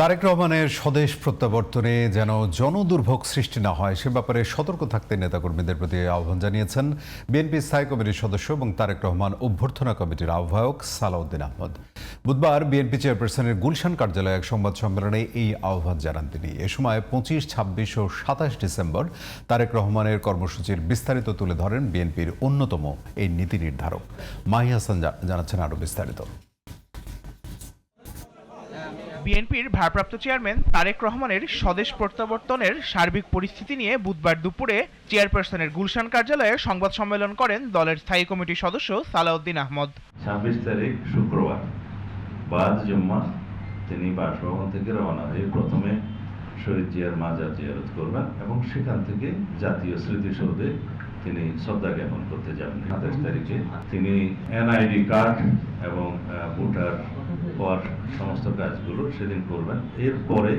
তারেক রহমানের স্বদেশ প্রত্যাবর্তনে যেন জনদুর্ভোগ সৃষ্টি না হয় সে ব্যাপারে সতর্ক থাকতে নেতাকর্মীদের প্রতি আহ্বান জানিয়েছেন বিএনপি স্থায়ী কমিটির সদস্য এবং তারেক রহমান অভ্যর্থনা কমিটির আহ্বায়ক সালাউদ্দিন আহমদ। বুধবার বিএনপি চেয়ারপারসনের গুলশান কার্যালয়ে এক সংবাদ সম্মেলনে এই আহ্বান জানান তিনি। এ সময় 25, 26 ও 27 ডিসেম্বর তারেক রহমানের কর্মসূচির বিস্তারিত তুলে ধরেন বিএনপির অন্যতম এই নীতি নির্ধারক মাহি হাসান। জানাচ্ছেন আরও বিস্তারিত। বিএনপির ভারপ্রাপ্ত চেয়ারম্যান তারেক রহমানের স্বদেশ প্রত্যাবর্তনের সার্বিক পরিস্থিতি নিয়ে বুধবার দুপুরে চেয়ারপারসনের গুলশান কার্যালয়ে সংবাদ সম্মেলন করেন দলের স্থায়ী কমিটির সদস্য সালাউদ্দিন আহমদ। 26 তারিখ শুক্রবার বাদ জুম্মা তিনি বাসভবন থেকে রওনা হয়ে প্রথমে শহীদ জিয়ার মাজার জিয়ারত করবেন এবং সেখান থেকে জাতীয় স্মৃতিসৌধে তিনি শ্রদ্ধা জ্ঞাপন করতে যাবেন। 27 তারিখে তিনি এনআইডি কার্ড এবং ভোটার হওয়ার সমস্ত কাজগুলো সেদিন করবেন। এরপরে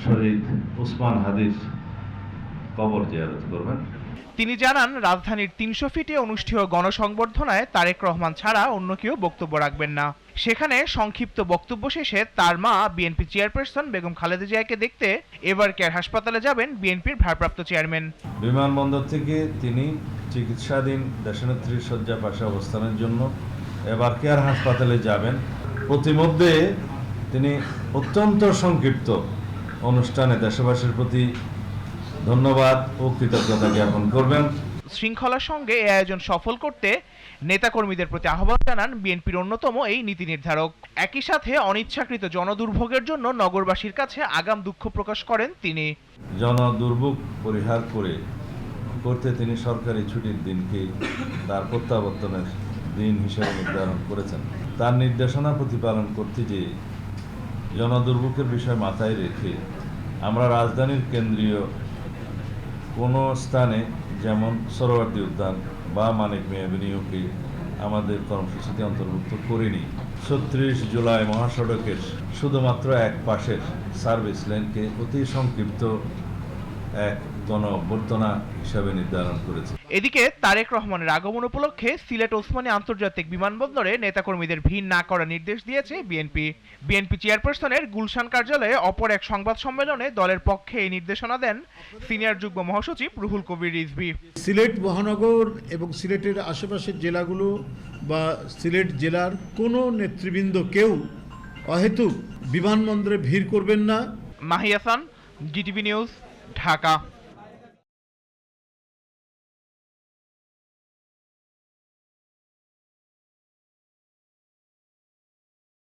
শহীদ ওসমান হাদির কবর জিয়ারত করবেন। তিনি জানান, রাজধানীর 300 ফিটে অনুষ্ঠেয় গণসংবর্ধনায় তারেক রহমান ছাড়া অন্য কেউ বক্তব্য রাখবেন না। সেখানে সংক্ষিপ্ত বক্তব্য শেষে তার মা বিএনপি চেয়ারপারসন বেগম খালেদা জিয়াকে দেখতে এবার কেয়ার হাসপাতালে যাবেন বিএনপির ভারপ্রাপ্ত চেয়ারম্যান। বিমানবন্দর থেকে তিনি চিকিৎসাধীন দেশনেত্রীর শয্যা পাশে অবস্থানের জন্য এবার কেয়ার হাসপাতালে যাবেন। প্রতিমধ্যে তিনি অত্যন্ত সংক্ষিপ্ত অনুষ্ঠানে দেশবাসীর প্রতি ধন্যবাদ ও কৃতজ্ঞতা জ্ঞাপন করবেন। শৃঙ্খলার সঙ্গে এই আয়োজন সফল করতে নেতাকর্মীদের প্রতি আহ্বান জানান বিএনপির অন্যতম এই নীতি নির্ধারক। একই সাথে অনিচ্ছাকৃত জনদুর্ভোগের জন্য নগরবাসীর কাছে আগাম দুঃখ প্রকাশ করেন তিনি। জনদুর্ভোগ পরিহার করতে তিনি সরকারি ছুটির দিনকে তার প্রত্যাবর্তনের দিন হিসেবে নির্ধারণ করেছেন। তার নির্দেশনা প্রতিপালন করতে যে জনদুর্ভোগের বিষয় মাথায় রেখে আমরা রাজধানীর কেন্দ্রীয় কোনো স্থানে যেমন সরোয়ার্দী উদ্যান বা মানিক মিয়া এভিনিউকে আমাদের কর্মসূচিতে অন্তর্ভুক্ত করিনি। 36 জুলাই মহাসড়কের শুধুমাত্র এক পাশের সার্ভিস লেনকে অতি সংক্ষিপ্ত এক গণ-অভ্যর্থনা হিসাবে নির্ধারণ করেছে। এদিকে তারেক রহমানের আগমন উপলক্ষে সিলেট ওসমানী আন্তর্জাতিক বিমানবন্দরে নেতাকর্মীদের ভিড় না করার নির্দেশ দিয়েছে বিএনপি চেয়ারপারসনের গুলশান কার্যালয়ে অপর এক সংবাদ সম্মেলনে দলের পক্ষে এই নির্দেশনা দেন সিনিয়র যুগ্ম মহাসচিব রুহুল কবির রিজভী। সিলেট মহানগর এবং সিলেটের আশেপাশের জেলাগুলো বা সিলেট জেলার কোনো নেতৃবৃন্দ কেউ অহেতুক বিমানবন্দরে ভিড় করবেন না। Mahi Hasan, GTV news, Dhaka.